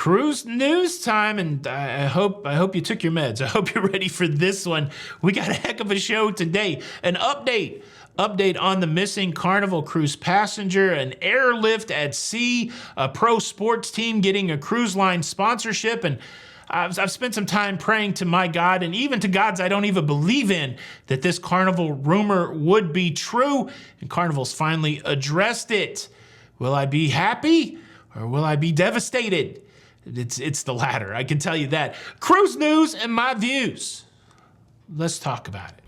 Cruise news time, and I hope you took your meds. I hope you're ready for this one. We got a heck of a show today. An update on the missing Carnival cruise passenger, an airlift at sea, a pro sports team getting a cruise line sponsorship, and I've spent some time praying to my God, and even to gods I don't even believe in, that this Carnival rumor would be true, and Carnival's finally addressed it. Will I be happy or will I be devastated? It's the latter, I can tell you that. Cruise news and my views. Let's talk about it.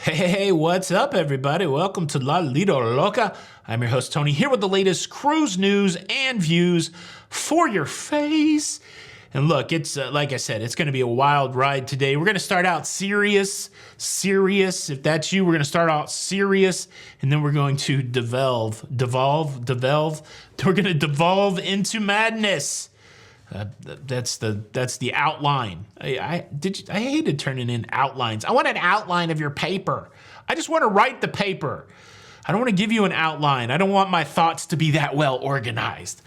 Hey, what's up, everybody? Welcome to La Lido Loca. I'm your host, Tony, here with the latest cruise news and views for your face. And look, it's like I said, it's going to be a wild ride today. We're going to start out serious. If that's you, we're going to start out serious, and then we're going to devolve. We're going to devolve into madness. That's the outline. I hated turning in outlines. I want an outline of your paper. I just want to write the paper. I don't want to give you an outline. I don't want my thoughts to be that well organized.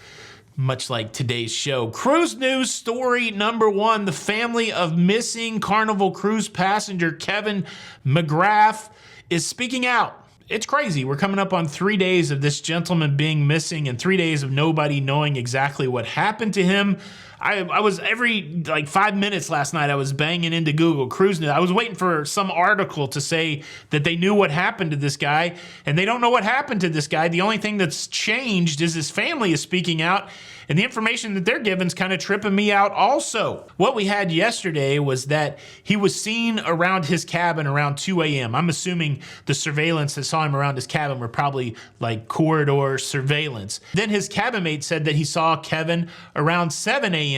Much like today's show. Cruise news story number one, the family of missing Carnival cruise passenger Kevin McGrath is speaking out. It's crazy. We're coming up on 3 days of this gentleman being missing and 3 days of nobody knowing exactly what happened to him. I was every 5 minutes last night, I was banging into Google Cruise News. I was waiting for some article to say that they knew what happened to this guy, and they don't know what happened to this guy. The only thing that's changed is his family is speaking out, and the information that they're giving is kind of tripping me out also. What we had yesterday was that he was seen around his cabin around 2 a.m. I'm assuming the surveillance that saw him around his cabin were probably like corridor surveillance. Then his cabin mate said that he saw Kevin around 7 a.m.,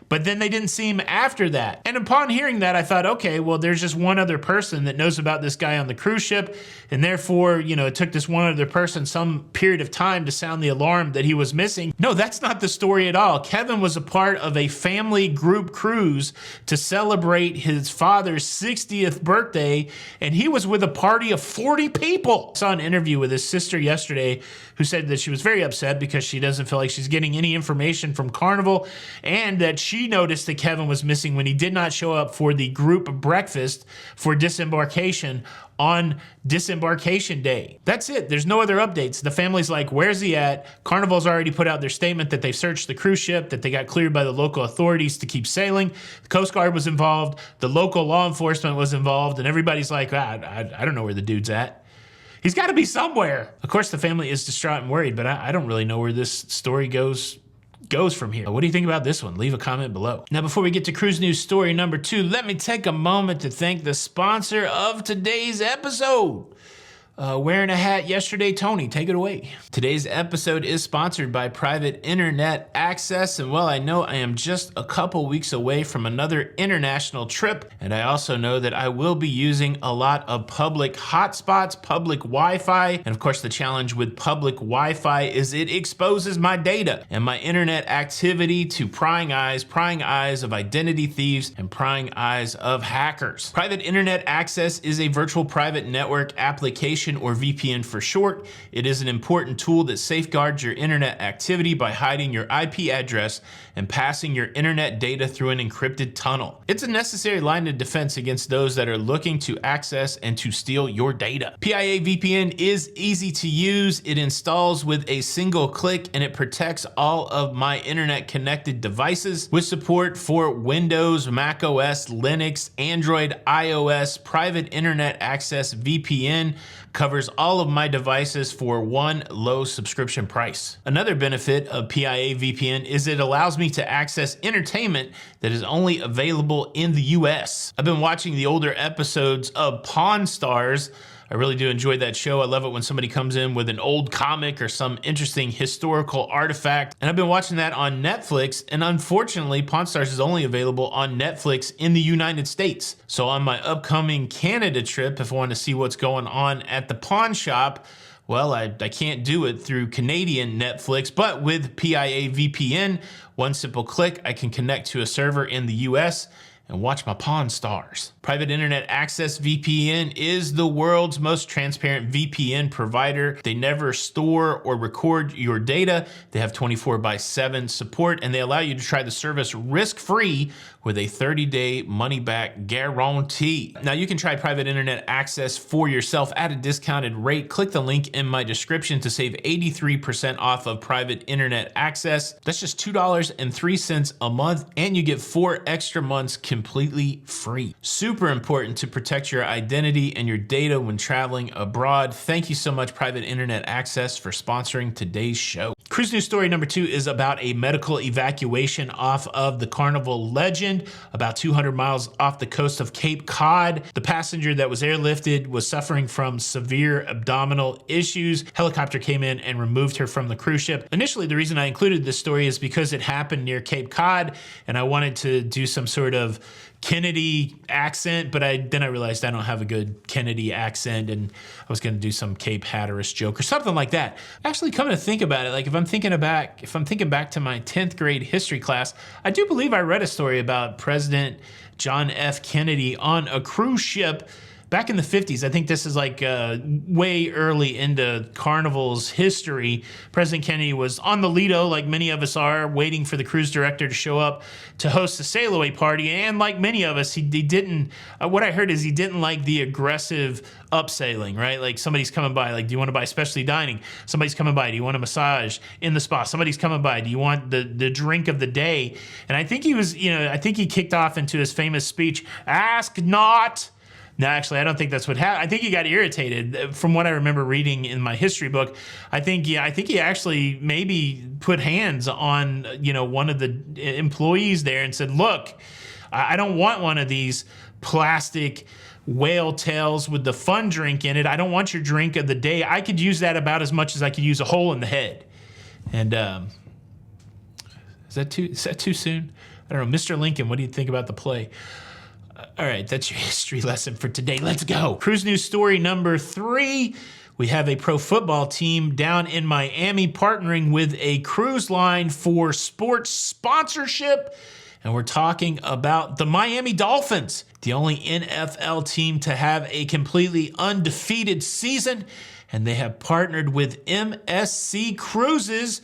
but then they didn't see him after that. And upon hearing that, I thought, okay, well, there's just one other person that knows about this guy on the cruise ship, and therefore, it took this one other person some period of time to sound the alarm that he was missing. No, that's not the story at all. Kevin was a part of a family group cruise to celebrate his father's 60th birthday, and he was with a party of 40 people. I saw an interview with his sister yesterday who said that she was very upset because she doesn't feel like she's getting any information from Carnival, and that she noticed that Kevin was missing when he did not show up for the group breakfast for disembarkation on disembarkation day. That's it. There's no other updates. The family's like, where's he at? Carnival's already put out their statement that they've searched the cruise ship, that they got cleared by the local authorities to keep sailing. The Coast Guard was involved. The local law enforcement was involved. And everybody's like, I don't know where the dude's at. He's got to be somewhere. Of course, the family is distraught and worried, but I don't really know where this story goes from here. What do you think about this one? Leave a comment below. Now, before we get to cruise news story number two, let me take a moment to thank the sponsor of today's episode. Wearing a hat yesterday, Tony, take it away. Today's episode is sponsored by Private Internet Access, and well, I know I am just a couple weeks away from another international trip, and I also know that I will be using a lot of public hotspots, public Wi-Fi, and of course the challenge with public Wi-Fi is it exposes my data and my internet activity to prying eyes of identity thieves and prying eyes of hackers. Private Internet Access is a virtual private network application, or VPN for short. It is an important tool that safeguards your internet activity by hiding your IP address and passing your internet data through an encrypted tunnel. It's a necessary line of defense against those that are looking to access and to steal your data. PIA VPN is easy to use. It installs with a single click and it protects all of my internet connected devices with support for Windows, Mac OS, Linux, Android, iOS. Private Internet Access VPN covers all of my devices for one low subscription price. Another benefit of PIA VPN is it allows me to access entertainment that is only available in the US. I've been watching the older episodes of Pawn Stars. I really do enjoy that show. I love it when somebody comes in with an old comic or some interesting historical artifact. And I've been watching that on Netflix. And unfortunately, Pawn Stars is only available on Netflix in the United States. So on my upcoming Canada trip, if I want to see what's going on at the pawn shop, well, I can't do it through Canadian Netflix, but with PIA VPN, one simple click, I can connect to a server in the US. and watch my Pawn Stars. Private Internet Access VPN is the world's most transparent VPN provider. They never store or record your data. They have 24/7 support, and they allow you to try the service risk-free with a 30-day money-back guarantee. Now, you can try private internet access for yourself at a discounted rate. Click the link in my description to save 83% off of private internet access. That's just $2.03 a month, and you get 4 extra months completely free. Super important to protect your identity and your data when traveling abroad. Thank you so much, Private Internet Access, for sponsoring today's show. Cruise news story number 2 is about a medical evacuation off of the Carnival Legend, about 200 miles off the coast of Cape Cod. The passenger that was airlifted was suffering from severe abdominal issues. Helicopter came in and removed her from the cruise ship. Initially, the reason I included this story is because it happened near Cape Cod, and I wanted to do some sort of Kennedy accent, but then I realized I don't have a good Kennedy accent, and I was going to do some Cape Hatteras joke or something like that. Actually, coming to think about it, like if I'm thinking back to my 10th grade history class, I do believe I read a story about President John F. Kennedy on a cruise ship back in the 50s. I think this is like way early into Carnival's history. President Kennedy was on the Lido, like many of us are, waiting for the cruise director to show up to host a sail-away party. And like many of us, he didn't, what I heard is he didn't like the aggressive upsailing, right? Like somebody's coming by, like, do you want to buy specialty dining? Somebody's coming by, do you want a massage in the spa? Somebody's coming by, do you want the drink of the day? And I think he was, I think he kicked off into his famous speech, "Ask not." No, actually, I don't think that's what happened. I think he got irritated. From what I remember reading in my history book, I think he actually maybe put hands on, one of the employees there and said, "Look, I don't want one of these plastic whale tails with the fun drink in it. I don't want your drink of the day. I could use that about as much as I could use a hole in the head." And is that too soon? I don't know. Mr. Lincoln, what do you think about the play? All right, that's your history lesson for today. Let's go. Cruise news story number 3. We have a pro football team down in Miami partnering with a cruise line for sports sponsorship. And we're talking about the Miami Dolphins, the only NFL team to have a completely undefeated season. And they have partnered with MSC Cruises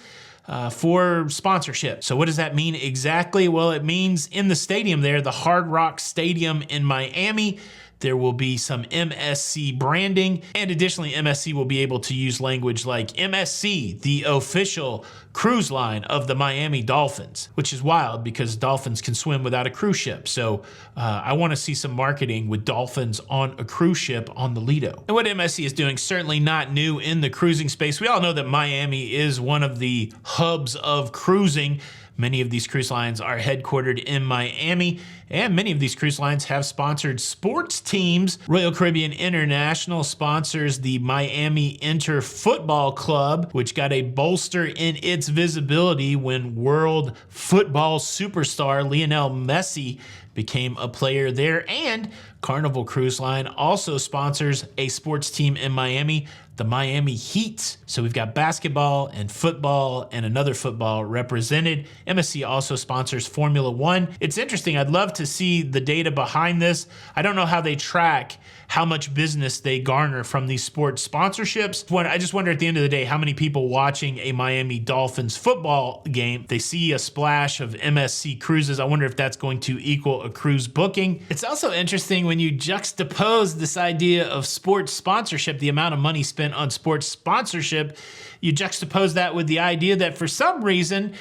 for sponsorship. So what does that mean exactly? Well, it means in the stadium there, the Hard Rock Stadium in Miami, there will be some MSC branding, and additionally, MSC will be able to use language like MSC, the official cruise line of the Miami Dolphins, which is wild because dolphins can swim without a cruise ship. So I want to see some marketing with dolphins on a cruise ship on the Lido. And what MSC is doing, certainly not new in the cruising space. We all know that Miami is one of the hubs of cruising. Many of these cruise lines are headquartered in Miami, and many of these cruise lines have sponsored sports teams. Royal Caribbean International sponsors the Miami Inter Football Club, which got a bolster in its visibility when world football superstar Lionel Messi became a player there. And Carnival Cruise Line also sponsors a sports team in Miami, the Miami Heat. So we've got basketball and football and another football represented. MSC also sponsors Formula One. It's interesting. I'd love to see the data behind this. I don't know how they track how much business they garner from these sports sponsorships. I just wonder at the end of the day, how many people watching a Miami Dolphins football game, they see a splash of MSC cruises. I wonder if that's going to equal a cruise booking. It's also interesting when you juxtapose this idea of sports sponsorship, the amount of money spent on sports sponsorship, you juxtapose that with the idea that for some reason,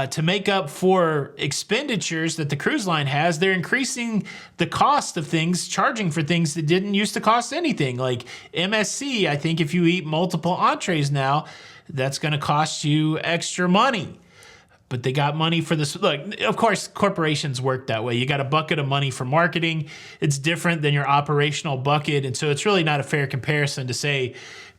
to make up for expenditures that the cruise line has, they're increasing the cost of things, charging for things that didn't used to cost anything. Like MSC, I think if you eat multiple entrees now, that's going to cost you extra money. But they got money for this. Look, of course, corporations work that way. You got a bucket of money for marketing. It's different than your operational bucket. And so it's really not a fair comparison to say,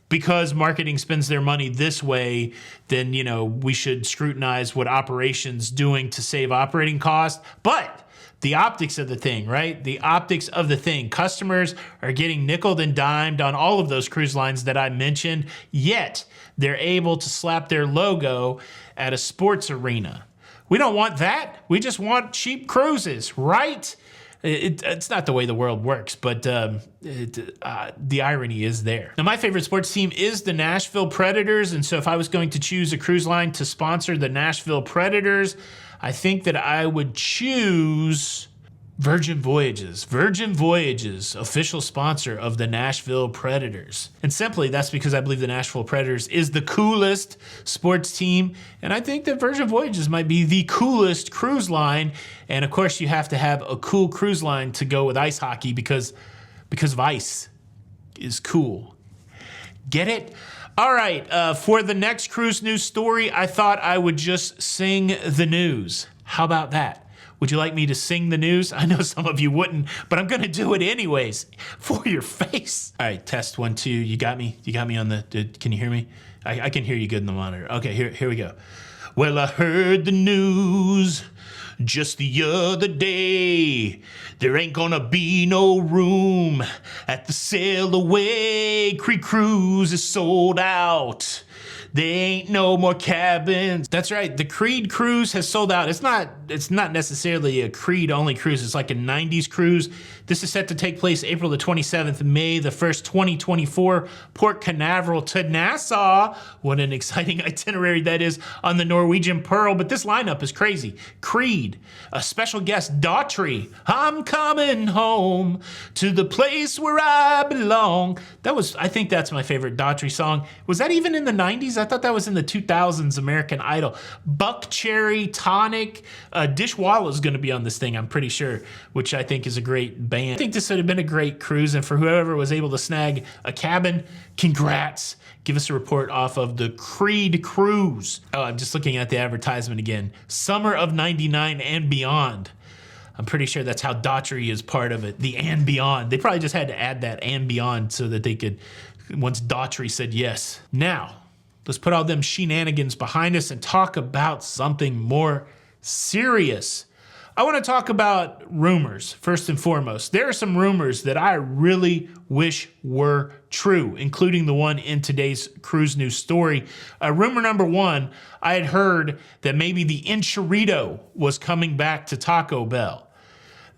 because marketing spends their money this way, then, we should scrutinize what operations doing to save operating costs. But the optics of the thing, right? The optics of the thing. Customers are getting nickeled and dimed on all of those cruise lines that I mentioned, yet they're able to slap their logo at a sports arena. We don't want that. We just want cheap cruises, right? It's not the way the world works, but the irony is there. Now, my favorite sports team is the Nashville Predators, and so if I was going to choose a cruise line to sponsor the Nashville Predators, I think that I would choose Virgin Voyages. Virgin Voyages, official sponsor of the Nashville Predators. And simply, that's because I believe the Nashville Predators is the coolest sports team, and I think that Virgin Voyages might be the coolest cruise line. And of course, you have to have a cool cruise line to go with ice hockey because of ice is cool. Get it? All right, for the next cruise news story, I thought I would just sing the news. How about that? Would you like me to sing the news? I know some of you wouldn't, but I'm gonna do it anyways for your face. All right, test 1, 2. You got me? You got me on the, can you hear me? I can hear you good in the monitor. Okay, here we go. Well, I heard the news just the other day. There ain't gonna be no room at the Sail Away. Creek Cruise is sold out. There ain't no more cabins. That's right, the Creed cruise has sold out. It's not necessarily a Creed only cruise, it's like a 90s cruise. This is set to take place April the 27th, May the 1st, 2024, Port Canaveral to Nassau. What an exciting itinerary that is on the Norwegian Pearl, but this lineup is crazy. Creed, a special guest, Daughtry, I'm coming home to the place where I belong. I think that's my favorite Daughtry song. Was that even in the 90s? I thought that was in the 2000s American Idol. Buck Cherry, Tonic, Dishwalla is gonna be on this thing, I'm pretty sure, which I think is a great band. I think this would have been a great cruise, and for whoever was able to snag a cabin, congrats. Give us a report off of the Creed cruise. Oh, I'm just looking at the advertisement again. Summer of 99 and beyond. I'm pretty sure that's how Daughtry is part of it. The and beyond. They probably just had to add that and beyond so that they could, once Daughtry said yes. Now, let's put all them shenanigans behind us and talk about something more serious. I want to talk about rumors, first and foremost. There are some rumors that I really wish were true, including the one in today's cruise news story. Rumor number 1, I had heard that maybe the Enchilito was coming back to Taco Bell.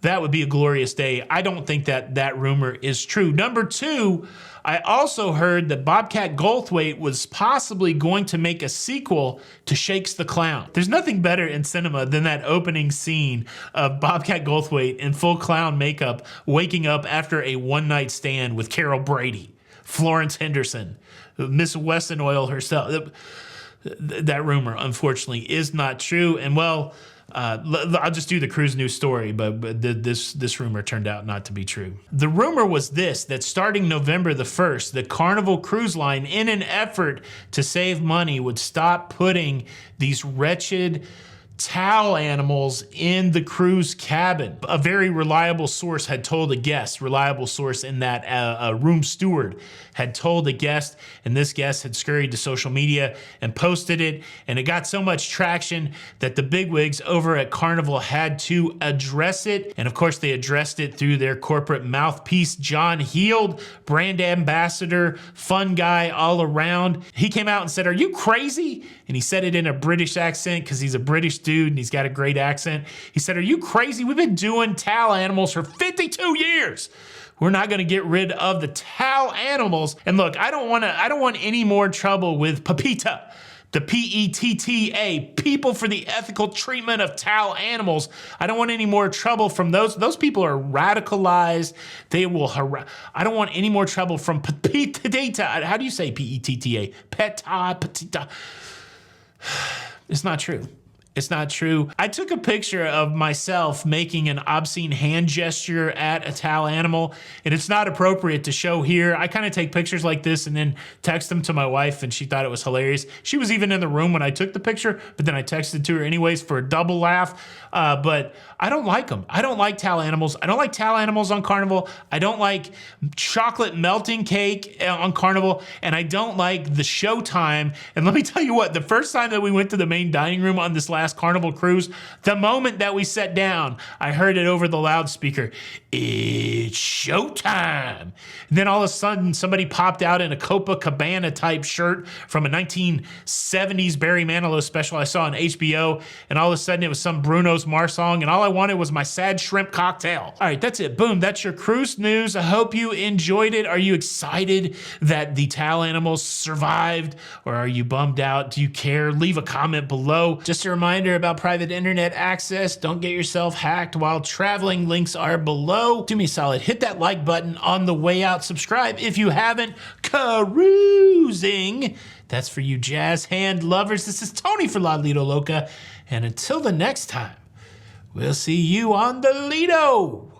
That would be a glorious day. I don't think that rumor is true. Number 2, I also heard that Bobcat Goldthwait was possibly going to make a sequel to Shakes the Clown. There's nothing better in cinema than that opening scene of Bobcat Goldthwait in full clown makeup waking up after a one-night stand with Carol Brady, Florence Henderson, Miss Wesson Oil herself. That rumor, unfortunately, is not true. And well, I'll just do the cruise news story, but this rumor turned out not to be true. The rumor was this, that starting November the 1st, the Carnival Cruise Line, in an effort to save money, would stop putting these wretched towel animals in the cruise cabin. A very reliable source had told a guest, reliable source in that a room steward had told a guest, and this guest had scurried to social media and posted it, and it got so much traction that the bigwigs over at Carnival had to address it, and of course they addressed it through their corporate mouthpiece, John Heald, brand ambassador, fun guy all around. He came out and said, "Are you crazy?" And he said it in a British accent because he's a British dude and he's got a great accent. He said, "Are you crazy? We've been doing towel animals for 52 years. We're not going to get rid of the towel animals." And look, I don't want any more trouble with PETA, the PETTA, People for the Ethical Treatment of Towel Animals. I don't want any more trouble from those. Those people are radicalized. They will I don't want any more trouble from PETA. How do you say PETTA? PETA. It's not true. It's not true. I took a picture of myself making an obscene hand gesture at a towel animal, and it's not appropriate to show here. I kind of take pictures like this and then text them to my wife, and she thought it was hilarious. She was even in the room when I took the picture, but then I texted to her anyways for a double laugh. But I don't like them. I don't like towel animals. I don't like towel animals on Carnival. I don't like chocolate melting cake on Carnival, and I don't like the showtime. And let me tell you what, the first time that we went to the main dining room on this last last Carnival cruise. The moment that we sat down, I heard it over the loudspeaker. It's showtime. And then all of a sudden, somebody popped out in a Copacabana type shirt from a 1970s Barry Manilow special I saw on HBO. And all of a sudden, it was some Bruno's Mars song. And all I wanted was my sad shrimp cocktail. All right, that's it. Boom, that's your cruise news. I hope you enjoyed it. Are you excited that the towel animals survived? Or are you bummed out? Do you care? Leave a comment below. Just a reminder about private internet access. Don't get yourself hacked while traveling. Links are below. Do me a solid. Hit that like button on the way out. Subscribe if you haven't. Cruising. That's for you jazz hand lovers. This is Tony for La Lido Loca. And until the next time, we'll see you on the Lido.